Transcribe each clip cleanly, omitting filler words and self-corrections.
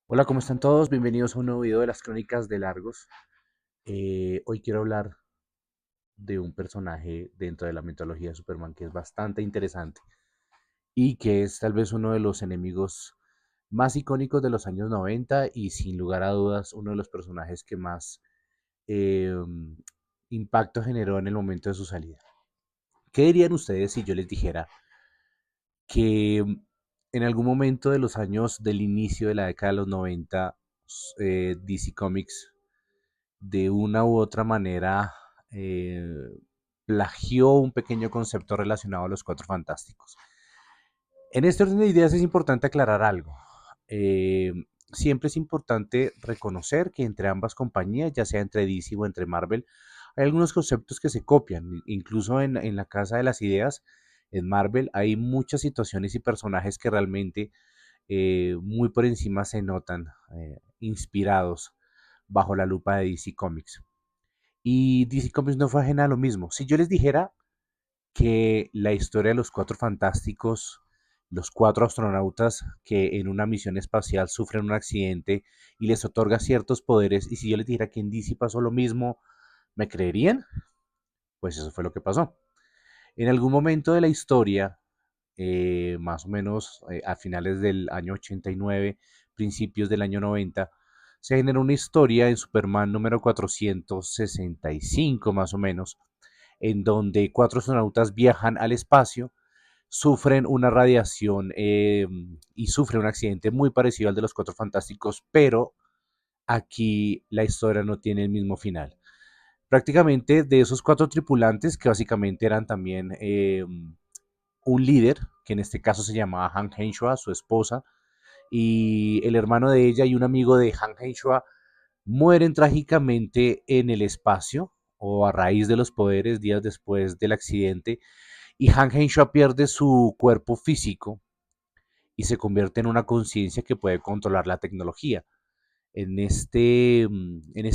Hola, ¿cómo están todos? Bienvenidos a un nuevo video de las Crónicas de Largos. Hoy quiero hablar de un personaje dentro de la mitología de Superman que es bastante interesante y que es tal vez uno de los enemigos más icónicos de los años 90 y sin lugar a dudas uno de los personajes que más eh, impacto generó en el momento de su salida. ¿Qué dirían ustedes si yo les dijera que en algún momento de los años del inicio de la década de los 90 DC Comics de una u otra manera eh, plagió un pequeño concepto relacionado a los Cuatro Fantásticos? En este orden de ideas es importante aclarar algo. Eh, Siempre es importante reconocer que entre ambas compañías, ya sea entre DC o entre Marvel, hay algunos conceptos que se copian. Incluso en la Casa de las Ideas, en Marvel, hay muchas situaciones y personajes que realmente muy por encima se notan inspirados bajo la lupa de DC Comics. Y DC Comics no fue ajena a lo mismo. Si yo les dijera que la historia de los Cuatro Fantásticos, los cuatro astronautas que en una misión espacial sufren un accidente y les otorga ciertos poderes, y si yo les dijera que en DC pasó lo mismo, ¿me creerían? Pues eso fue lo que pasó. En algún momento de la historia, más o menos a finales del año 89, principios del año 90, se generó una historia en Superman número 465 más o menos, en donde cuatro astronautas viajan al espacio, sufren una radiación y sufren un accidente muy parecido al de los Cuatro Fantásticos, pero aquí la historia no tiene el mismo final. Prácticamente de esos cuatro tripulantes, que básicamente eran también un líder, que en este caso se llamaba Han Henshaw, su esposa, y el hermano de ella y un amigo de Han Henshaw, mueren trágicamente en el espacio o a raíz de los poderes días después del accidente, y Han Henshaw pierde su cuerpo físico y se convierte en una conciencia que puede controlar la tecnología. En este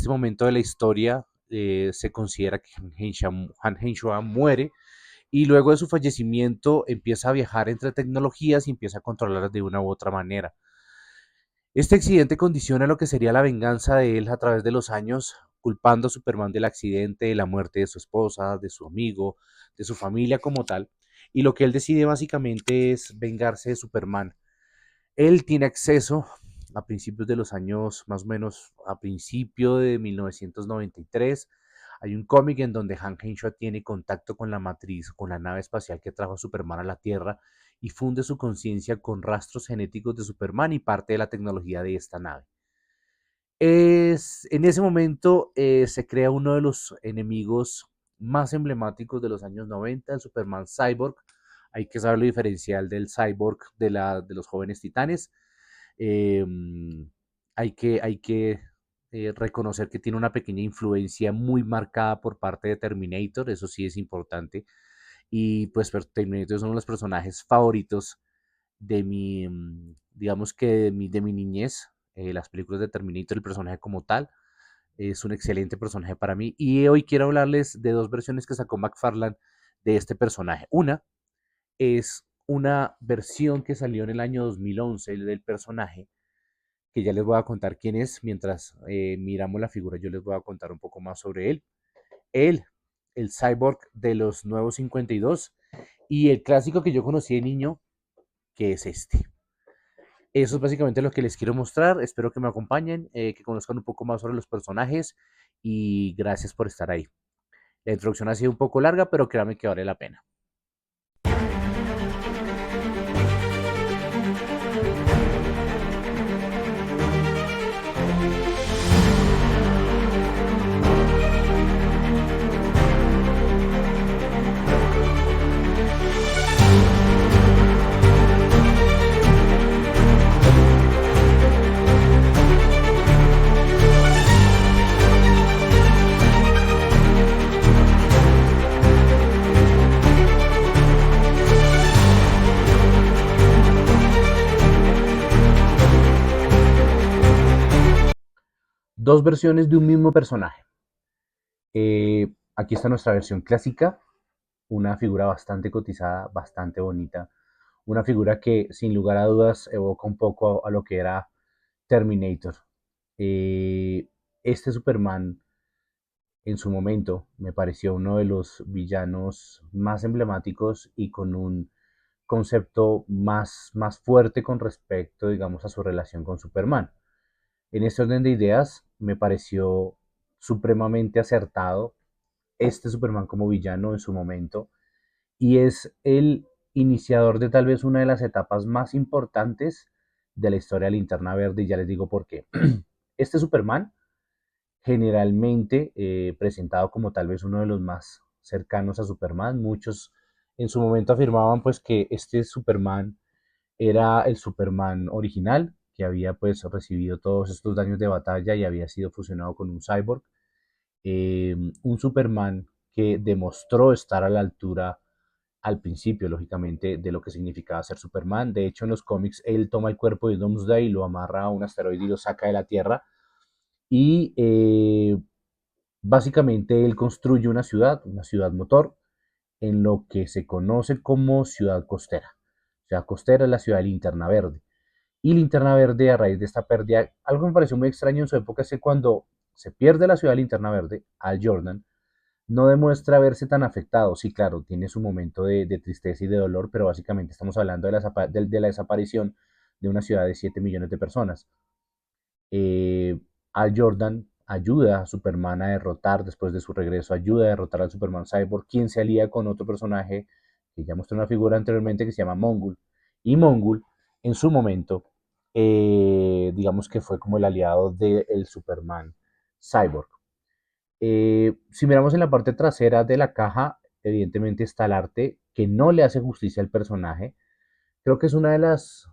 momento de la historia se considera que Han Henshaw muere y luego de su fallecimiento empieza a viajar entre tecnologías y empieza a controlarlas de una u otra manera. Este accidente condiciona lo que sería la venganza de él a través de los años, culpando a Superman del accidente, de la muerte de su esposa, de su amigo, de su familia como tal. Y lo que él decide básicamente es vengarse de Superman. Él tiene acceso a principios de los años, más o menos a principio de 1993. Hay un cómic en donde Hank Henshaw tiene contacto con la matriz, con la nave espacial que trajo a Superman a la Tierra y funde su conciencia con rastros genéticos de Superman y parte de la tecnología de esta nave. En ese momento se crea uno de los enemigos más emblemáticos de los años 90, el Superman Cyborg. Hay que saberlo diferencial del Cyborg de los jóvenes titanes. Eh, hay que reconocer que tiene una pequeña influencia muy marcada por parte de Terminator, eso sí es importante. Y pues Terminator es uno de los personajes favoritos digamos que de mi niñez. Las películas de Terminator, el personaje como tal, es un excelente personaje para mí. Y hoy quiero hablarles de dos versiones que sacó McFarlane de este personaje. Una es una versión que salió en el año 2011 del personaje, que ya les voy a contar quién es. Mientras miramos la figura, yo les voy a contar un poco más sobre él. Él, el cyborg de los nuevos 52 y el clásico que yo conocí de niño, que es este. Eso es básicamente lo que les quiero mostrar. Espero que me acompañen, que conozcan un poco más sobre los personajes y gracias por estar ahí. La introducción ha sido un poco larga, pero créanme que vale la pena. Dos versiones de un mismo personaje. Aquí está nuestra versión clásica, una figura bastante cotizada, bastante bonita, una figura que sin lugar a dudas evoca un poco a lo que era Terminator. Eh, este Superman en su momento me pareció uno de los villanos más emblemáticos y con un concepto más fuerte con respecto, digamos, a su relación con Superman. En este orden de ideas, me pareció supremamente acertado este Superman como villano en su momento y es el iniciador de tal vez una de las etapas más importantes de la historia de Linterna Verde y ya les digo por qué. Este Superman, generalmente presentado como tal vez uno de los más cercanos a Superman, muchos en su momento afirmaban pues que este Superman era el Superman original, que había pues recibido todos estos daños de batalla y había sido fusionado con un cyborg. Un Superman que demostró estar a la altura al principio, lógicamente, de lo que significaba ser Superman. De hecho, en los cómics, él toma el cuerpo de Doomsday, lo amarra a un asteroide y lo saca de la Tierra. Y básicamente él construye una ciudad motor, en lo que se conoce como ciudad costera. Ciudad costera es la ciudad de Linterna Verde. Y Linterna Verde, a raíz de esta pérdida, algo que me pareció muy extraño en su época es que cuando se pierde la ciudad de Linterna Verde, Al Jordan no demuestra verse tan afectado. Sí, claro, tiene su momento de tristeza y de dolor, pero básicamente estamos hablando de la desaparición de una ciudad de 7 millones de personas. eh, Al Jordan ayuda a Superman a derrotar, después de su regreso, ayuda a derrotar al Superman Cyborg, quien se alía con otro personaje que ya mostré una figura anteriormente que se llama Mongul. Y Mongul, en su momento, digamos que fue como el aliado del Superman Cyborg. Si miramos en la parte trasera de la caja, evidentemente está el arte que no le hace justicia al personaje. Creo que es una de las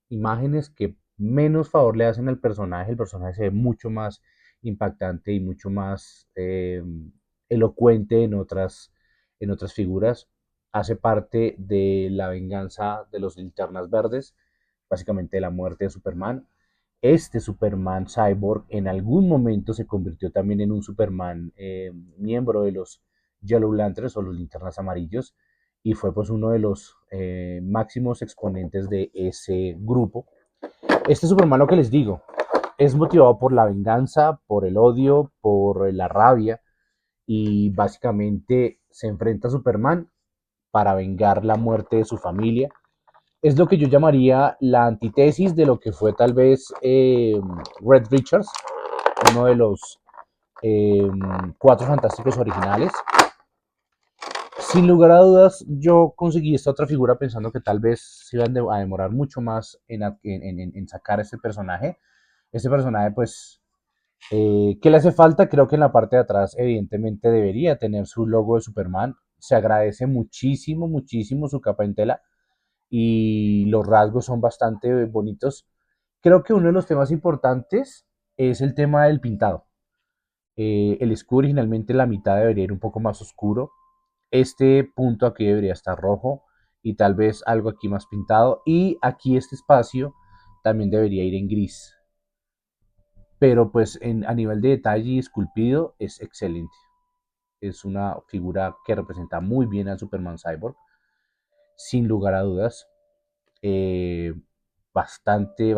imágenes que menos favor le hacen al personaje. El personaje se ve mucho más impactante y mucho más elocuente en otras figuras. Hace parte de la venganza de los linternas verdes, básicamente de la muerte de Superman. Este Superman Cyborg en algún momento se convirtió también en un Superman miembro de los Yellow Lanterns o los linternas amarillos y fue pues uno de los máximos exponentes de ese grupo. Este Superman, lo que les digo, es motivado por la venganza, por el odio, por la rabia y básicamente se enfrenta a Superman para vengar la muerte de su familia. Es lo que yo llamaría la antítesis de lo que fue tal vez Red Richards, uno de los eh, cuatro fantásticos originales. Sin lugar a dudas, yo conseguí esta otra figura pensando que tal vez se iban a demorar mucho más en sacar este personaje. Este personaje, pues, ¿qué le hace falta? Creo que en la parte de atrás, evidentemente, debería tener su logo de Superman. Se agradece muchísimo, muchísimo su capa en tela y los rasgos son bastante bonitos. Creo que uno de los temas importantes es el tema del pintado. El escudo originalmente la mitad debería ir un poco más oscuro. Este punto aquí debería estar rojo y tal vez algo aquí más pintado. Y aquí este espacio también debería ir en gris. Pero pues a nivel de detalle y esculpido es excelente. Es una figura que representa muy bien al Superman Cyborg, sin lugar a dudas. eh, bastante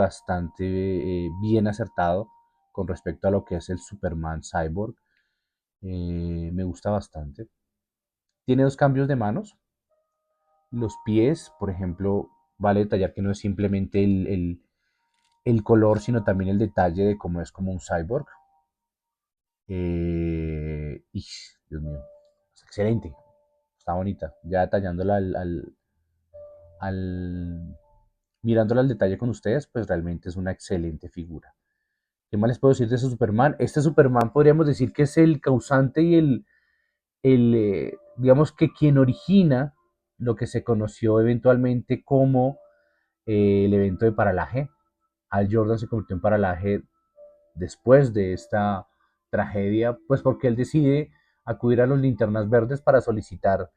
bien acertado con respecto a lo que es el Superman Cyborg. Me gusta bastante. Tiene dos cambios de manos. Los pies, por ejemplo, vale detallar que no es simplemente el color, sino también el detalle de cómo es como un cyborg. Y, Dios mío, es excelente. Está bonita. Ya detallándola al mirándola al detalle con ustedes, pues realmente es una excelente figura. ¿Qué más les puedo decir de ese Superman? Este Superman podríamos decir que es el causante y digamos que quien origina lo que se conoció eventualmente como el evento de paralaje. Al Jordan se convirtió en paralaje después de esta tragedia, pues porque él decide acudir a los linternas verdes para solicitar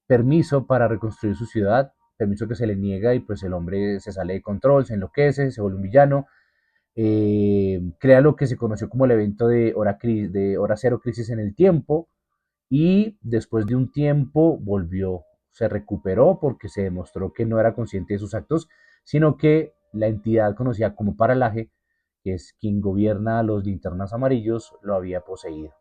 permiso para reconstruir su ciudad, permiso que se le niega y pues el hombre se sale de control, se enloquece, se vuelve un villano, crea lo que se conoció como el evento de hora cero crisis en el tiempo y después de un tiempo volvió, se recuperó porque se demostró que no era consciente de sus actos, sino que la entidad conocida como Paralaje, que es quien gobierna a los linternas amarillos, lo había poseído.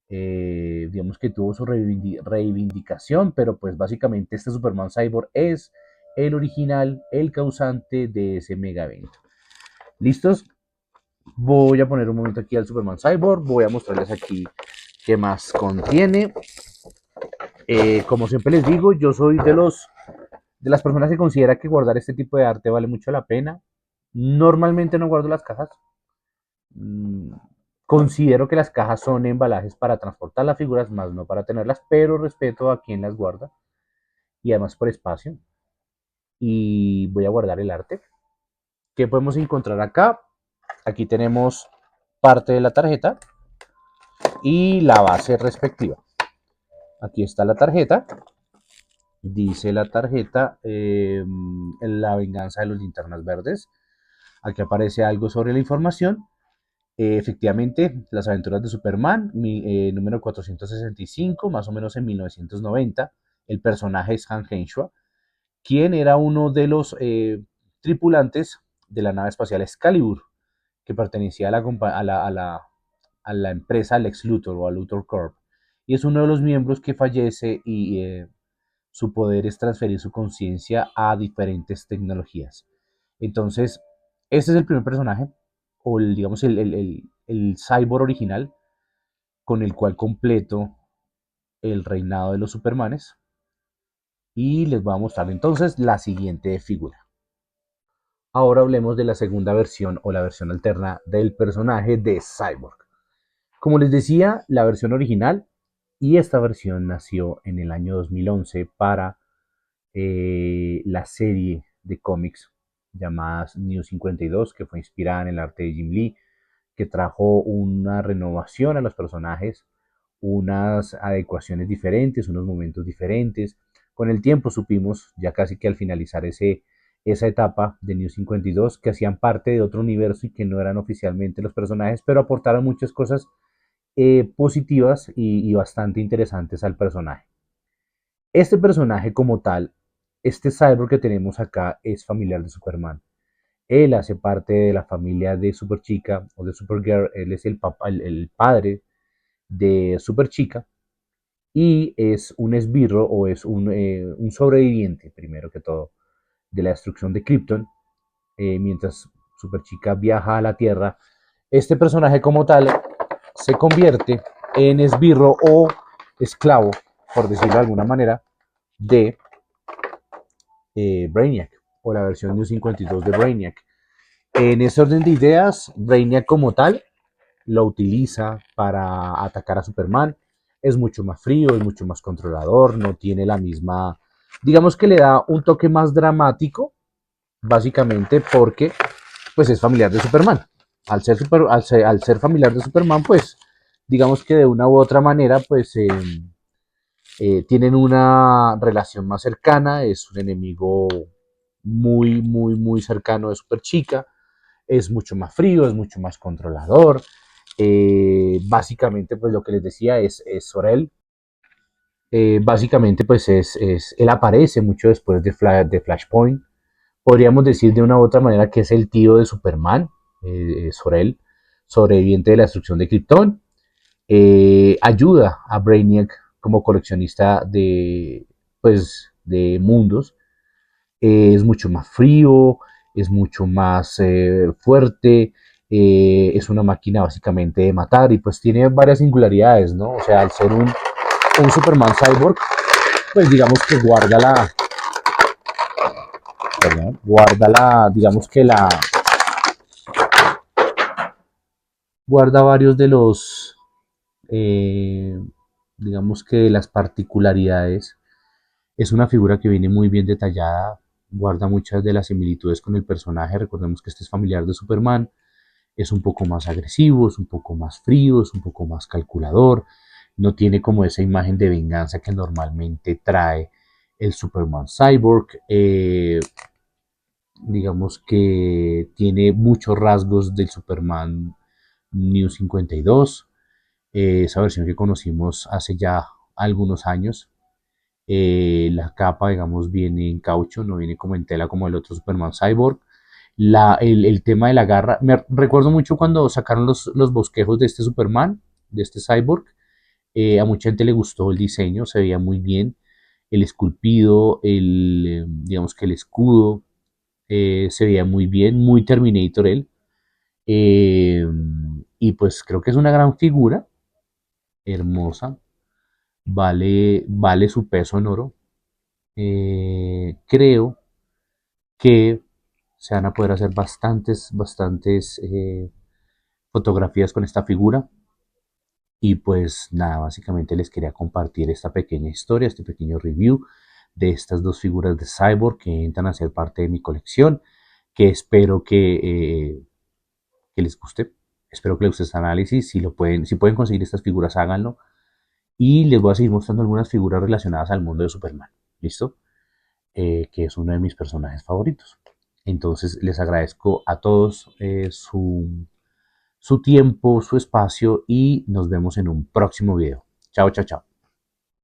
Digamos que tuvo su reivindicación, pero pues básicamente este Superman Cyborg es el original, el causante de ese mega evento. ¿Listos? Voy a poner un momento aquí al Superman Cyborg, voy a mostrarles aquí qué más contiene. Como siempre les digo, yo soy de las personas que considera que guardar este tipo de arte vale mucho la pena. Normalmente no guardo las cajas. Mm, Considero que las cajas son embalajes para transportar las figuras, más no para tenerlas, pero respeto a quien las guarda y además por espacio. Y voy a guardar el arte. ¿Qué podemos encontrar acá? Aquí tenemos parte de la tarjeta y la base respectiva. Aquí está la tarjeta. Dice la tarjeta La venganza de los linternas verdes. Aquí aparece algo sobre la información. Efectivamente, las aventuras de Superman, número 465, más o menos en 1990. El personaje es Han Henshaw, quien era uno de los tripulantes de la nave espacial Excalibur, que pertenecía a la empresa Lex Luthor o a Luthor Corp. Y es uno de los miembros que fallece y su poder es transferir su conciencia a diferentes tecnologías. Entonces, este es el primer personaje, o digamos el cyborg original, con el cual completo el reinado de los Supermanes. Y les voy a mostrar entonces la siguiente figura. Ahora hablemos de la segunda versión o la versión alterna del personaje de Cyborg. Como les decía, la versión original y esta versión nació en el año 2011 para la serie de cómics llamada New 52, que fue inspirada en el arte de Jim Lee, que trajo una renovación a los personajes, unas adecuaciones diferentes, unos momentos diferentes. Con el tiempo supimos, ya casi que al finalizar esa etapa de New 52, que hacían parte de otro universo y que no eran oficialmente los personajes, pero aportaron muchas cosas positivas y bastante interesantes al personaje. Este personaje como tal, este cyborg que tenemos acá es familiar de Superman. Él hace parte de la familia de Superchica o de Supergirl. Él es el, papá, el padre de Superchica y es un esbirro o es un sobreviviente, primero que todo, de la destrucción de Krypton. Mientras Superchica viaja a la Tierra, este personaje como tal se convierte en esbirro o esclavo, por decirlo de alguna manera, de Brainiac o la versión New 52 de Brainiac. En ese orden de ideas, Brainiac como tal lo utiliza para atacar a Superman. Es mucho más frío, es mucho más controlador, no tiene la misma, digamos que le da un toque más dramático, básicamente porque pues es familiar de Superman. Al ser familiar de Superman, pues digamos que de una u otra manera, pues tienen una relación más cercana, es un enemigo muy cercano de Superchica, es mucho más frío, es mucho más controlador. Básicamente, pues lo que les decía es Sorel. Básicamente, pues él aparece mucho después de Flashpoint. Podríamos decir de una u otra manera que es el tío de Superman, Sorel, sobreviviente de la destrucción de Krypton. Ayuda a Brainiac como coleccionista de mundos. Es mucho más frío, es mucho más fuerte, es una máquina básicamente de matar y pues tiene varias singularidades, ¿no? O sea, al ser un Superman cyborg, pues digamos que digamos que guarda varios de los, eh, digamos que de las particularidades. Es una figura que viene muy bien detallada, guarda muchas de las similitudes con el personaje. Recordemos que este es familiar de Superman, es un poco más agresivo, es un poco más frío, es un poco más calculador, no tiene como esa imagen de venganza que normalmente trae el Superman Cyborg. Digamos que tiene muchos rasgos del Superman New 52, esa versión que conocimos hace ya algunos años. La capa, digamos, viene en caucho, no viene como en tela como el otro Superman Cyborg. El tema de la garra. Recuerdo mucho cuando sacaron los bosquejos de este Superman, de este Cyborg. A mucha gente le gustó el diseño, se veía muy bien. El esculpido, digamos que el escudo, se veía muy bien, muy Terminator él. Eh, y pues creo que es una gran figura, hermosa, vale su peso en oro. Creo que se van a poder hacer bastantes fotografías con esta figura. Y pues nada, básicamente les quería compartir esta pequeña historia, este pequeño review de estas dos figuras de Cyborg que entran a ser parte de mi colección, que espero que les guste. Espero que les guste este análisis. Si pueden conseguir estas figuras, háganlo. Y les voy a seguir mostrando algunas figuras relacionadas al mundo de Superman. ¿Listo? Que es uno de mis personajes favoritos. Entonces les agradezco a todos su tiempo, su espacio y nos vemos en un próximo video. Chao, chao, chao.